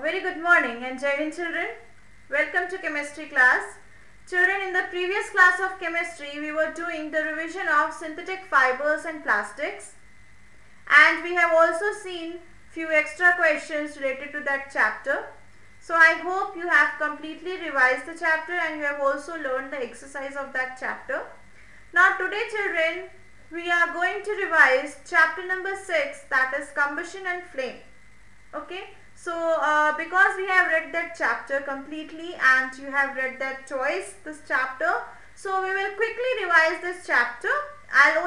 very good morning and Jai Hind children. Welcome to chemistry class. Children, in the previous class of chemistry, we were doing the revision of synthetic fibers and plastics, and we have also seen few extra questions related to that chapter. So I hope you have completely revised the chapter and you have also learned the exercise of that chapter. Now today children, we are going to revise chapter number 6, that is combustion and flame. Okay, so because we have read that chapter completely and you have read that twice, this chapter, so we will quickly revise this chapter. I'll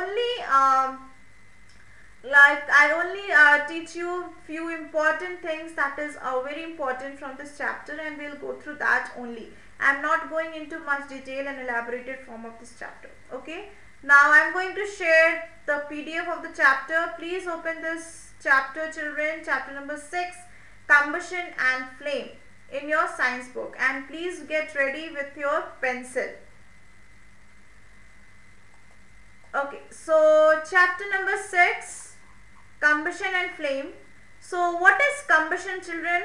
only teach you few important things that is very important from this chapter, and we'll go through that only. I'm not going into much detail and elaborated form of this chapter. Okay, now I'm going to share the PDF of the chapter. Please open this chapter children, chapter number 6, combustion and flame, in your science book, and please get ready with your pencil. Okay, so chapter number 6, combustion and flame. So what is combustion children?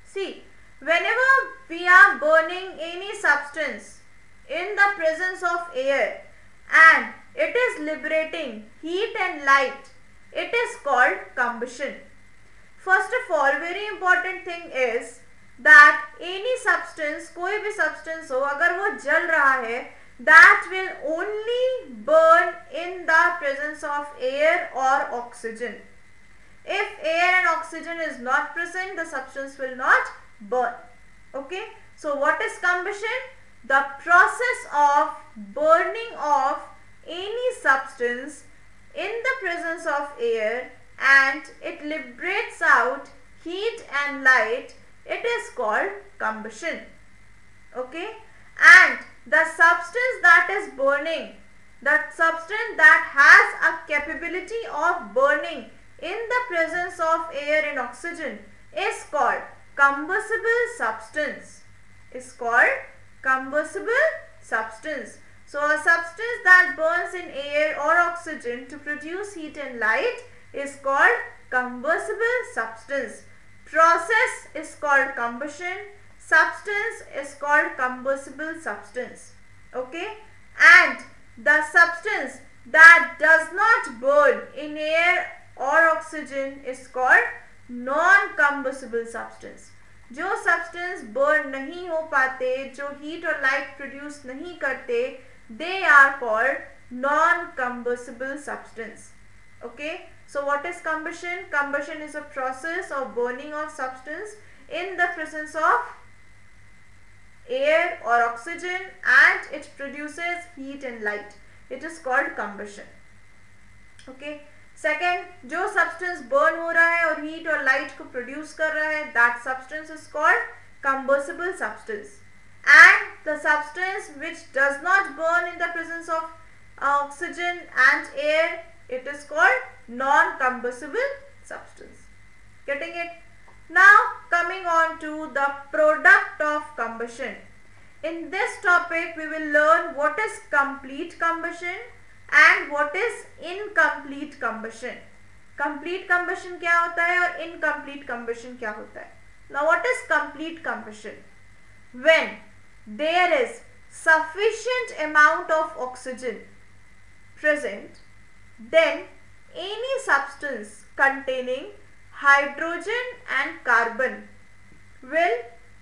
See, whenever we are burning any substance in the presence of air and it is liberating heat and light, it is called combustion. First of all, very important thing is that any substance, कोई भी substance हो, अगर वो जल रहा है, that will only burn in the presence of air or oxygen. If air and oxygen is not present, the substance will not burn. Okay, so what is combustion? The process of burning of any substance in the presence of air and it liberates out heat and light, it is called combustion. Okay, and the substance that is burning, that substance that has a capability of burning in the presence of air and oxygen is called combustible substance. Is called combustible substance. So a substance that burns in air or oxygen to produce heat and light is called combustible substance. Process is called combustion. Substance is called combustible substance. Okay, and the substance that does not burn in air or oxygen is called non-combustible substance. जो substance burn नहीं हो पाते, जो heat और light produce नहीं करते, they are called non-combustible substance. Okay, so what is combustion? Combustion is a process of burning of substance in the presence of air or oxygen and it produces heat and light. It is called combustion. Okay, second, जो substance burn हो रहा है और heat और light को produce कर रहा है, that substance is called combustible substance. And the substance which does not burn in the presence of oxygen and air, it is called non-combustible substance. Getting it? Now coming on to the product of combustion. In this topic we will learn what is complete combustion and what is incomplete combustion. Complete combustion क्या होता है और incomplete combustion क्या होता है? Now what is complete combustion? When there is sufficient amount of oxygen present, then any substance containing hydrogen and carbon will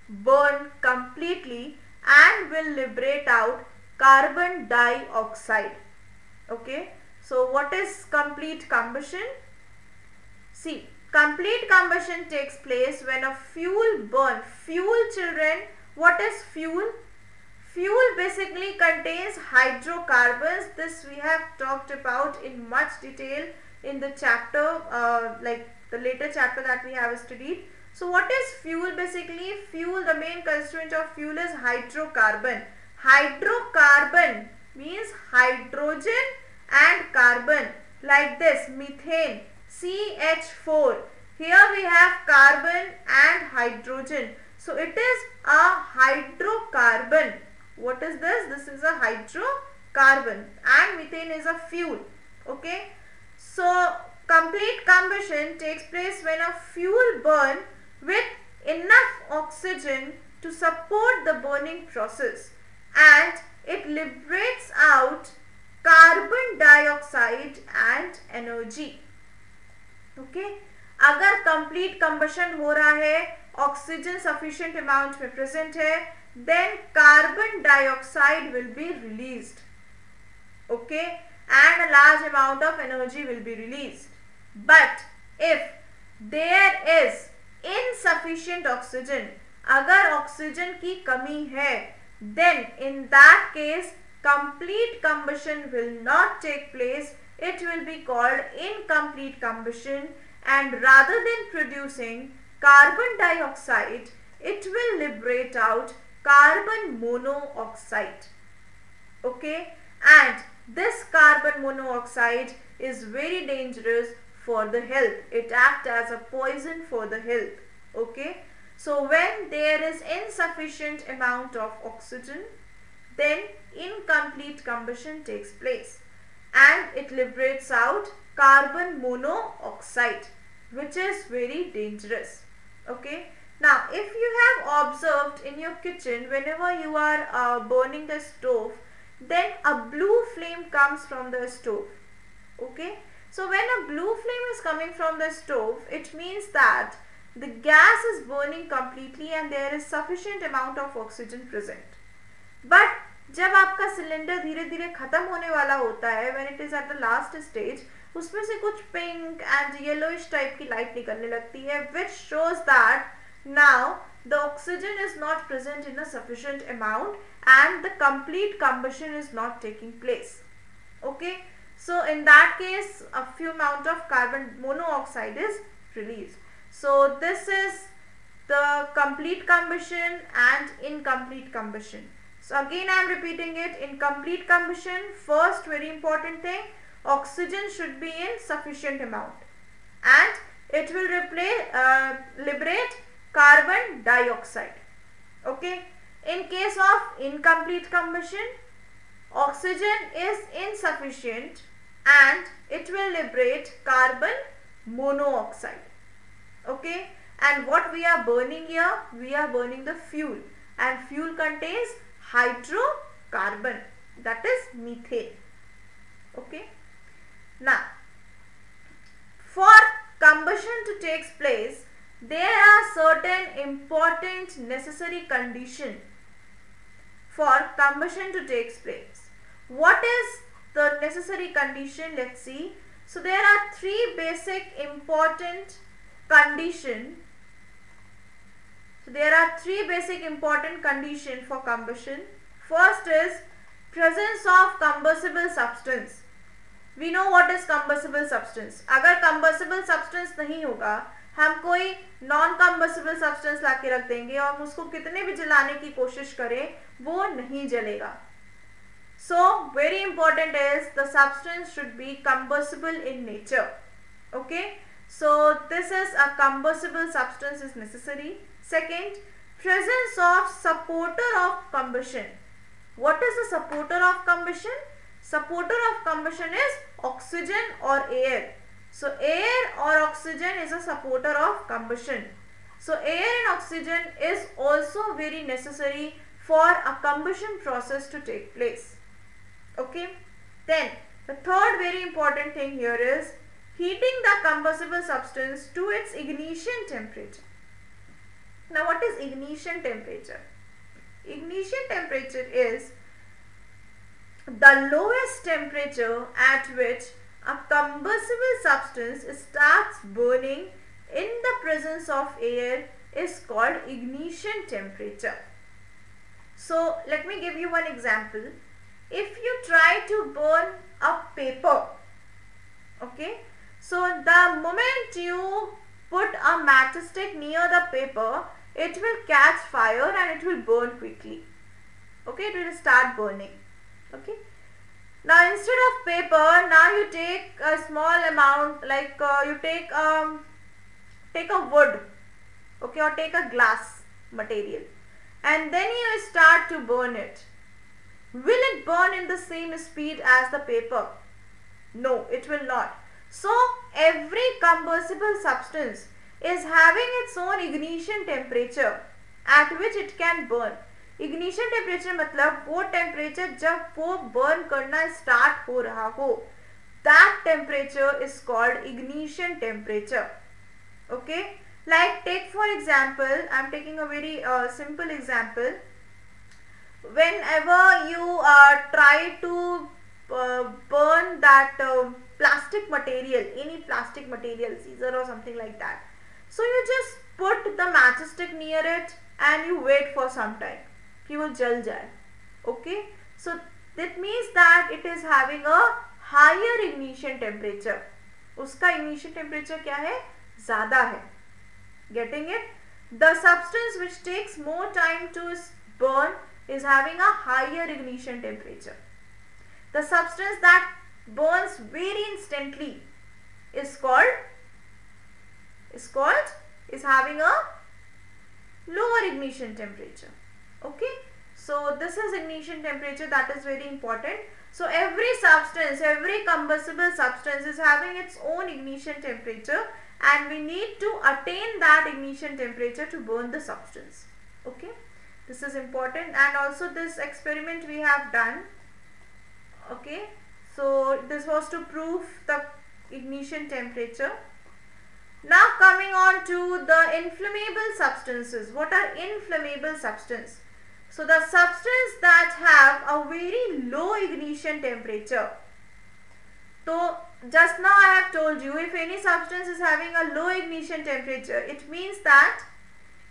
burn completely and will liberate out carbon dioxide. Okay, so what is complete combustion? See, complete combustion takes place when a fuel burn. Fuel children, what is fuel? Fuel basically contains hydrocarbons. This we have talked about in much detail in the chapter, like the later chapter that we have studied. So what is fuel basically? Fuel, the main constituent of fuel is hydrocarbon. Hydrocarbon means hydrogen and carbon, like this, methane, CH4. Here we have carbon and hydrogen. So it is a hydrocarbon. What is this? This is a hydrocarbon and methane is a fuel. Okay, so complete combustion takes place when a fuel burn with enough oxygen to support the burning process, and it liberates out carbon dioxide and energy. Okay, अगर complete combustion हो रहा है, oxygen sufficient amount में present है, then carbon dioxide will be released. Okay, and a large amount of energy will be released. But if there is insufficient oxygen, अगर oxygen की कमी है, then in that case complete combustion will not take place. It will be called incomplete combustion, and rather than producing carbon dioxide, it will liberate out carbon monoxide. Okay, and this carbon monoxide is very dangerous for the health. It acts as a poison for the health. Okay, so when there is insufficient amount of oxygen, then incomplete combustion takes place and it liberates out carbon monoxide, which is very dangerous. Okay, now if you have observed in your kitchen, whenever you are burning the stove, then a blue flame comes from the stove. Okay, so when a blue flame is coming from the stove, it means that the gas is burning completely and there is sufficient amount of oxygen present. But जब आपका cylinder धीरे धीरे खत्म होने वाला होता है, when it is at the last stage, उसमें से कुछ पिंक एंड येलोइश टाइप की लाइट निकलने लगती है, which shows that now the oxygen is not present in a sufficient amount and the complete combustion is not taking place. Okay, so in that case a few amount of carbon monoxide is released. So this is the complete combustion and incomplete combustion. So again I am repeating it. In complete combustion, first very important thing, oxygen should be in sufficient amount and it will liberate carbon dioxide. Okay, in case of incomplete combustion, oxygen is insufficient and it will liberate carbon monoxide. Okay, and what we are burning here, we are burning the fuel, and fuel contains hydrocarbon, that is methane. Okay, now for combustion to take place, there are certain important necessary conditions for combustion to take place. What is the necessary condition? Let's see. So there are three basic important conditions. So there are three basic important conditions for combustion. First is presence of combustible substance. We know what is combustible substance. अगर combustible substance नहीं होगा, हम कोई non combustible substance लाके रख देंगे और उसको कितने भी जलाने की कोशिश करें, वो नहीं जलेगा. So very important is the substance should be combustible in nature. Okay, so this is a combustible substance is necessary. Second, presence of supporter of combustion. What is the supporter of combustion? Supporter of combustion is oxygen or air. So air or oxygen is a supporter of combustion. So air and oxygen is also very necessary for a combustion process to take place. Okay. Then the third very important thing here is heating the combustible substance to its ignition temperature. Now what is ignition temperature? Ignition temperature is the lowest temperature at which a combustible substance starts burning in the presence of air is called ignition temperature. So let me give you one example. If you try to burn a paper, okay, so the moment you put a matchstick near the paper, it will catch fire and it will burn quickly. Okay, it will start burning. Okay. Now instead of paper, now you take a small amount, like you take a wood, okay, or take a glass material, and then you start to burn it. Will it burn in the same speed as the paper? No, it will not. So every combustible substance is having its own ignition temperature at which it can burn. Ignition temperature मतलब वो temperature जब वो burn करना start हो रहा हो, that temperature is called ignition temperature. Okay, like take for example, I am taking a very simple example. Whenever you try to burn that plastic material, any plastic material, scissor or something like that, so you just put the matchstick near it and you wait for some time, it will jal jaye. Okay, so that means that it is having a higher ignition temperature. उसका ignition temperature क्या है? ज़्यादा है. Getting it? The substance which takes more time to burn is having a higher ignition temperature. The substance that burns very instantly is having a lower ignition temperature. Okay, so this is ignition temperature, that is very important. So every substance, every combustible substance is having its own ignition temperature, and we need to attain that ignition temperature to burn the substance. Okay, this is important. And also this experiment we have done. Okay, so this was to prove the ignition temperature. Now coming on to the inflammable substances. What are inflammable substances? So the substance that have a very low ignition temperature. So just now I have told you, if any substance is having a low ignition temperature, it means that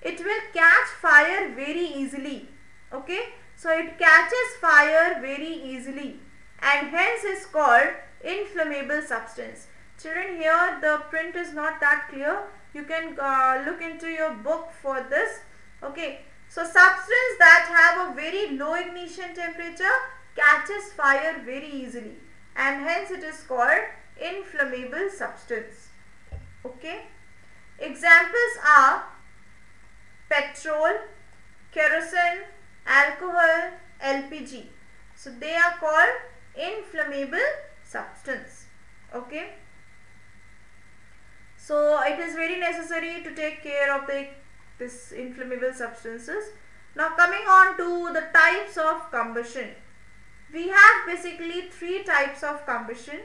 it will catch fire very easily. Okay, so it catches fire very easily and hence is called inflammable substance. Children, here the print is not that clear. You can look into your book for this. Okay, so substance that have a very low ignition temperature catches fire very easily and hence it is called inflammable substance. Okay, examples are petrol, kerosene, alcohol, LPG. So they are called inflammable substance. Okay, so it is very necessary to take care of this inflammable substances. Now coming on to the types of combustion. We have basically three types of combustion.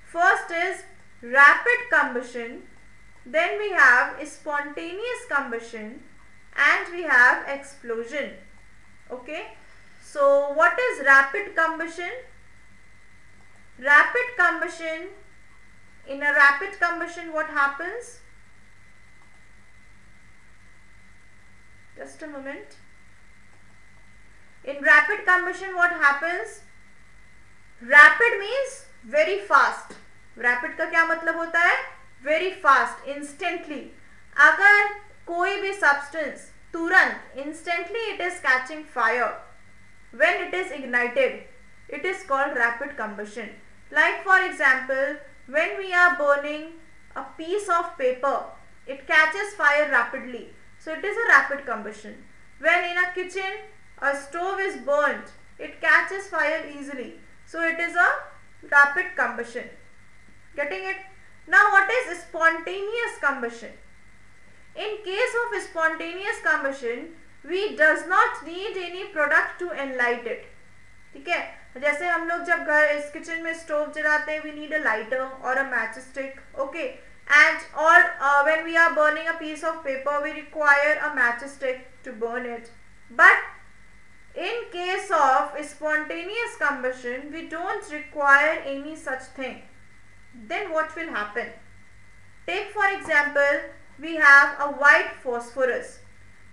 First is rapid combustion, then we have spontaneous combustion, and we have explosion. Okay, so what is rapid combustion? Rapid combustion, in a rapid combustion what happens? Just a moment. In rapid combustion what happens? Rapid means very fast. Rapid का क्या मतलब होता है? Very fast, instantly. अगर कोई भी substance तुरंत, instantly it is catching fire. When it is ignited, it is called rapid combustion. Like for example, when we are burning a piece of paper, it catches fire rapidly. So it is a rapid combustion. When in a kitchen, a stove is burnt, it catches fire easily. So it is a rapid combustion. Getting it? Now what is spontaneous combustion? In case of spontaneous combustion, we does not need any product to enlight it. ठीक है, जैसे हम लोग जब घर इस kitchen में stove जलाते हैं, we need a lighter or a matchstick. Okay, and or when we are burning a piece of paper, we require a matchstick to burn it. But in case of spontaneous combustion, we don't require any such thing. Then what will happen? Take for example, we have a white phosphorus.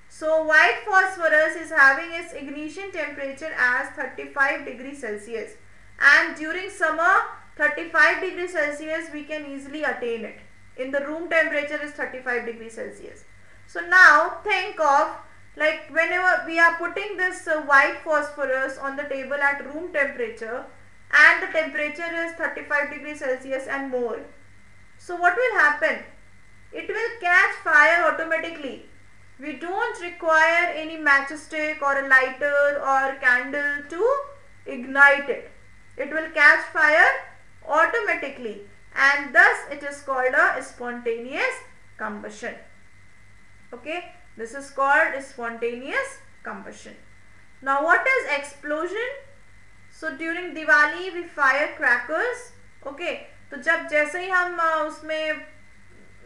So white phosphorus is having its ignition temperature as 35 degrees Celsius, and during summer 35 degrees Celsius we can easily attain it. In the room temperature is 35 degrees Celsius. So now think of, like, whenever we are putting this white phosphorus on the table at room temperature and the temperature is 35 degrees Celsius and more. So what will happen? It will catch fire automatically. We don't require any matchstick or a lighter or candle to ignite it. It will catch fire automatically, and thus it is called a spontaneous combustion. Okay, this is called spontaneous combustion. Now what is explosion? So during Diwali we fire crackers. Okay, तो जब जैसे ही हम उसमें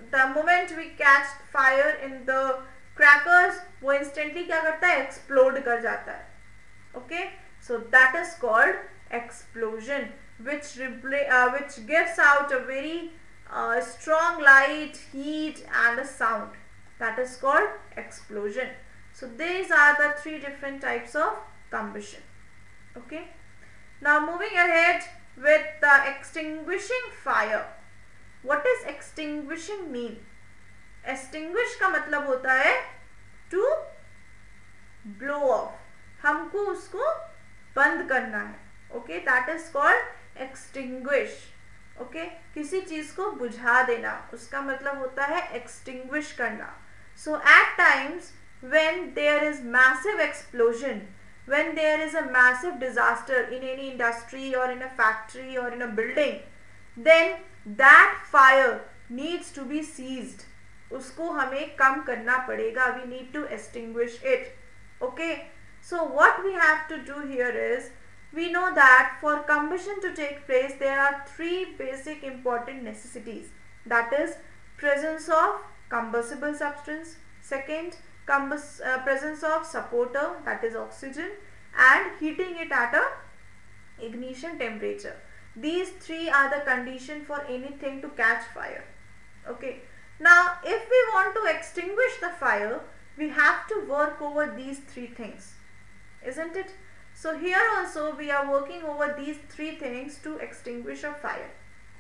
the moment we catch fire in the crackers, वो instantly क्या करता है, explode कर जाता है. Okay, so that is called explosion, which gives out a very strong light, heat and a sound. That is called explosion. So these are the three different types of combustion. Okay, now moving ahead with the extinguishing fire. What does extinguishing mean? Extinguish का मतलब होता है to blow off, हमको उसको बंद करना है. Okay, that is called extinguish. Okay, किसी चीज को बुझा देना, उसका मतलब होता है extinguish करना. So at times when there is massive explosion, when there is a massive disaster in any industry or in a factory or in a building, then that fire needs to be seized. उसको हमें कम करना पड़ेगा. We need to extinguish it. Okay, so what we have to do here is, we know that for combustion to take place there are three basic important necessities. That is presence of combustible substance, second presence of supporter, that is oxygen, and heating it at a ignition temperature. These three are the condition for anything to catch fire. Okay, now if we want to extinguish the fire, we have to work over these three things, isn't it? So here also we are working over these three things to extinguish a fire.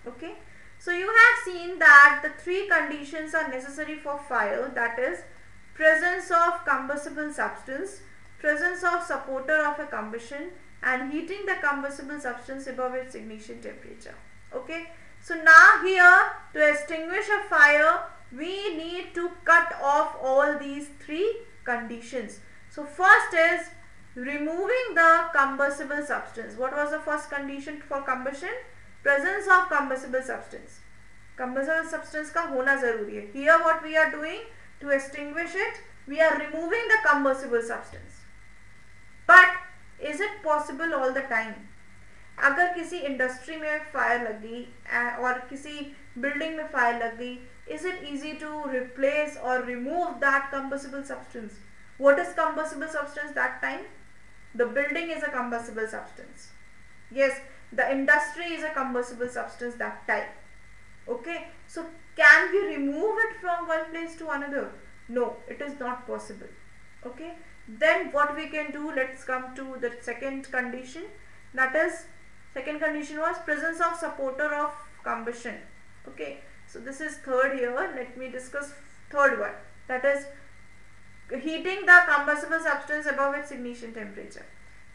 Okay, so you have seen that the three conditions are necessary for fire, that is presence of combustible substance, presence of supporter of a combustion, and heating the combustible substance above its ignition temperature. Okay, so now here to extinguish a fire we need to cut off all these three conditions. So first is removing the combustible substance. What was the first condition for combustion? Presence of combustible substance. Combustible substance का होना जरूरी है. Here what we are doing to extinguish it, we are removing the combustible substance. But is it possible all the time? अगर किसी industry में fire लग गई और किसी बिल्डिंग में फायर लग गई, is it easy to replace or remove that combustible substance? What is combustible substance that time? The building is a combustible substance. Yes, the industry is a combustible substance that time. Okay, so can we remove it from one place to another? No, it is not possible. Okay, then what we can do, let's come to the second condition. That is, second condition was presence of supporter of combustion. Okay, so this is third here. Let me discuss third one. That is heating the combustible substance above its ignition temperature.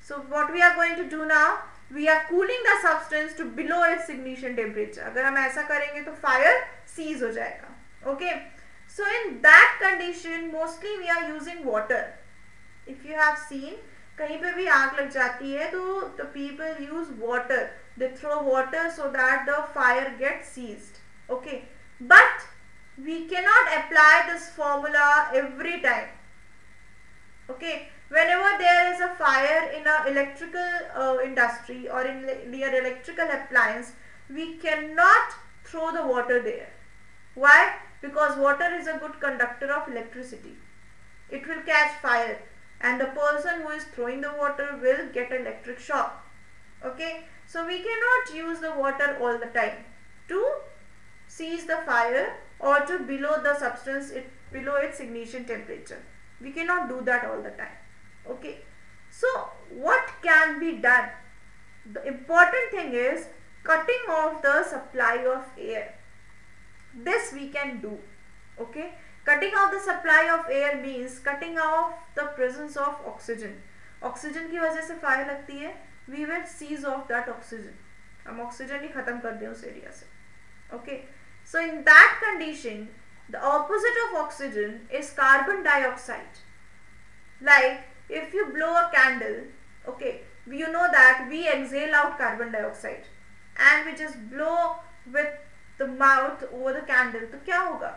So what we are going to do now, we are cooling the substance to below its ignition temperature. अगर हम ऐसा करेंगे तो fire seize हो जाएगा. Okay, so in that condition mostly we are using water. If you have seen, कहीं पे भी आग लग जाती है तो the people use water. They throw water so that the fire gets seized. Okay, but we cannot apply this formula every time. Okay, whenever there is a fire in a electrical industry or in near electrical appliance, we cannot throw the water there. Why? Because water is a good conductor of electricity. It will catch fire and the person who is throwing the water will get electric shock. Okay, so we cannot use the water all the time to seize the fire or to below the substance below its ignition temperature. We cannot do that all the time. Okay, so what can be done? The important thing is cutting off the supply of air. This we can do. Okay, cutting off the supply of air means cutting off the presence of oxygen. Oxygen की वजह से fire लगती है. We will seize off that oxygen. हम oxygen ही खत्म कर दें उस area से. Okay, so in that condition, the opposite of oxygen is carbon dioxide. Like if you blow a candle, okay, you know that we exhale out carbon dioxide and we just blow with the mouth over the candle, तो क्या होगा?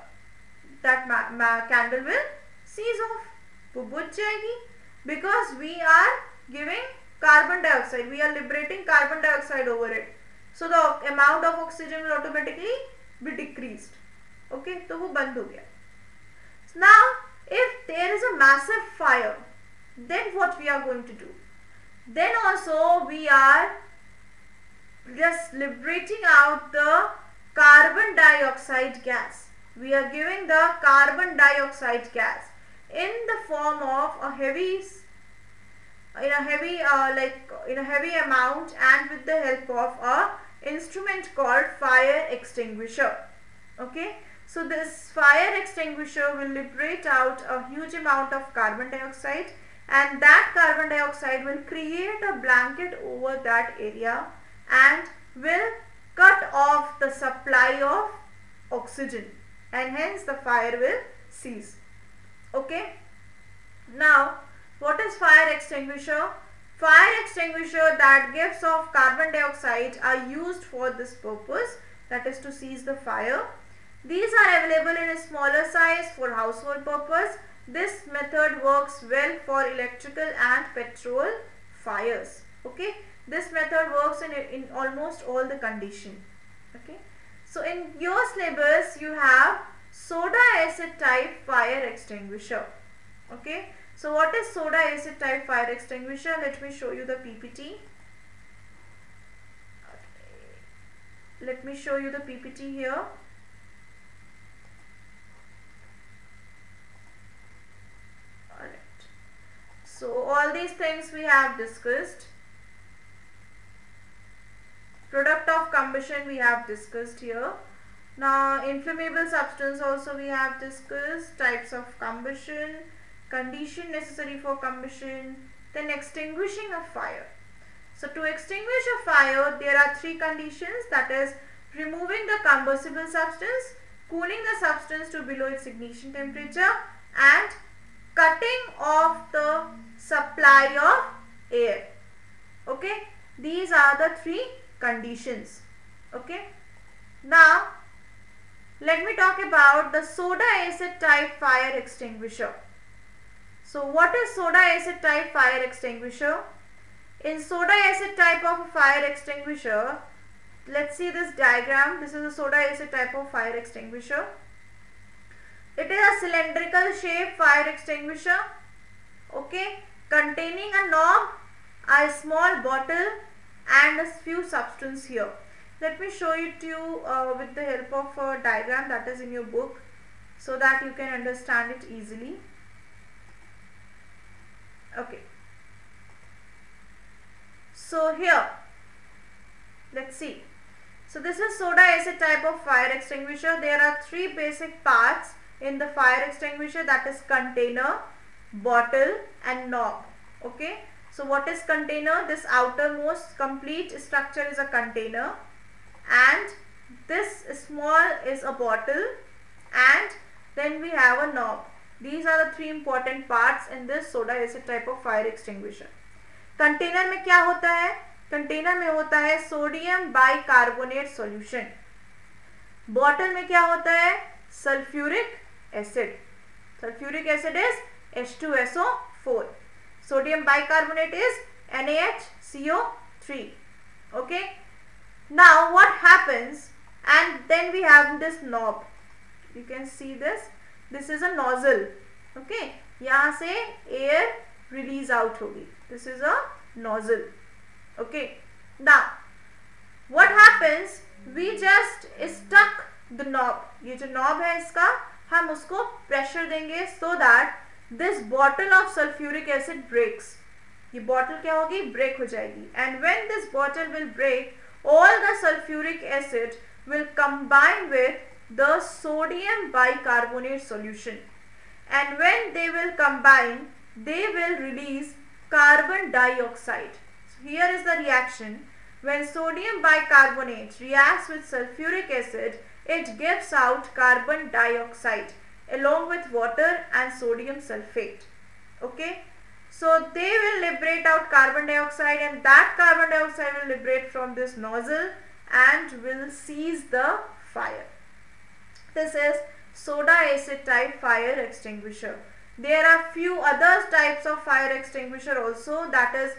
That candle will cease off, वो बुझ जाएगी, because we are giving carbon dioxide, we are liberating carbon dioxide over it, so the amount of oxygen will automatically be decreased. Okay, तो वो बंद हो गया. Now if there is a massive fire, then what we are going to do? Then also we are just liberating out the carbon dioxide gas. We are giving the carbon dioxide gas in the form of a heavy amount, and with the help of a instrument called fire extinguisher. Okay, so this fire extinguisher will liberate out a huge amount of carbon dioxide, and that carbon dioxide will create a blanket over that area and will cut off the supply of oxygen, and hence the fire will cease. Okay, now what is fire extinguisher? Fire extinguisher that gives off carbon dioxide are used for this purpose, that is to seize the fire. These are available in a smaller size for household purpose. This method works well for electrical and petrol fires. Okay, this method works in almost all the condition. Okay, so in your syllabus you have soda acid type fire extinguisher. Okay, so what is soda acid type fire extinguisher? Let me show you the PPT. Let me show you the PPT here. So all these things we have discussed. Product of combustion we have discussed here. Now inflammable substance also we have discussed. Types of combustion, condition necessary for combustion, then extinguishing of fire. So to extinguish a fire there are three conditions, that is removing the combustible substance, cooling the substance to below its ignition temperature, and cutting off the supply of air. Okay, these are the three conditions. Okay, now let me talk about the soda acid type fire extinguisher. So what is soda acid type fire extinguisher? In soda acid type of fire extinguisher, let's see this diagram. This is a soda acid type of fire extinguisher. It is a cylindrical shape fire extinguisher, okay, containing a knob, a small bottle, and a few substance here. Let me show it to you with the help of a diagram that is in your book, so that you can understand it easily. Okay, so here let's see. So this is soda acid type of fire extinguisher. There are three basic parts in the fire extinguisher, that is container, bottle, and knob. Okay, so what is container? This outermost complete structure is a container, and this small is a bottle, and then we have a knob. These are the three important parts in this soda acid type of fire extinguisher. Container में क्या होता है? Container में होता है sodium bicarbonate solution. Bottle में क्या होता है? Sulphuric acid. Sulphuric acid is H2SO4. Sodium bicarbonate is NaHCO3. Okay. Now what happens? And then we have this knob. You can see this. This is a nozzle. Okay. यहाँ से air release out होगी. This is a nozzle. Okay. Now what happens? We just stuck the knob. ये जो knob है इसका हम उसको pressure देंगे so that this bottle of sulfuric acid breaks. ये bottle क्या होगी? Break हो जाएगी. And when this bottle will break, all the sulfuric acid will combine with the sodium bicarbonate solution. And when they will combine, they will release carbon dioxide. So here is the reaction. When sodium bicarbonate reacts with sulfuric acid, it gives out carbon dioxide along with water and sodium sulfate. Okay. So they will liberate out carbon dioxide, and that carbon dioxide will liberate from this nozzle and will seize the fire. This is soda acid type fire extinguisher. There are few other types of fire extinguisher also, that is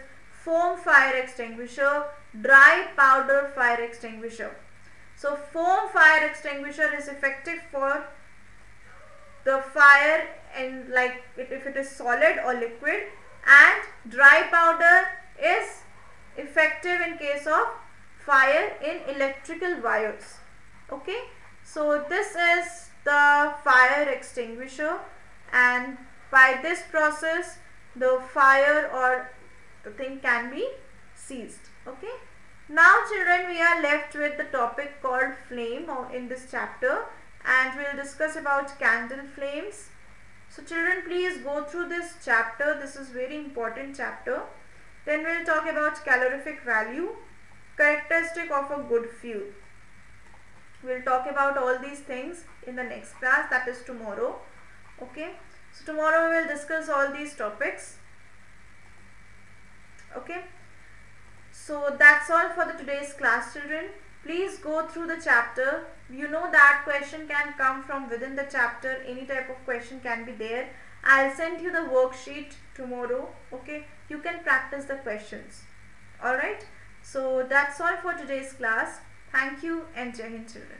foam fire extinguisher, dry powder fire extinguisher. So foam fire extinguisher is effective for the fire and like if it is solid or liquid, and dry powder is effective in case of fire in electrical wires. Okay, so this is the fire extinguisher, and by this process the fire or the thing can be seized. Okay, now children, we are left with the topic called flame in this chapter, and we will discuss about candle flames. So children, please go through this chapter. This is very important chapter. Then we will talk about calorific value, characteristic of a good fuel. We will talk about all these things in the next class, that is tomorrow. Okay, so tomorrow we will discuss all these topics. Okay, so that's all for the today's class, children. Please go through the chapter. You know that question can come from within the chapter. Any type of question can be there. I'll send you the worksheet tomorrow. Okay, you can practice the questions. Alright, so that's all for today's class. Thank you and Jai Hind, children.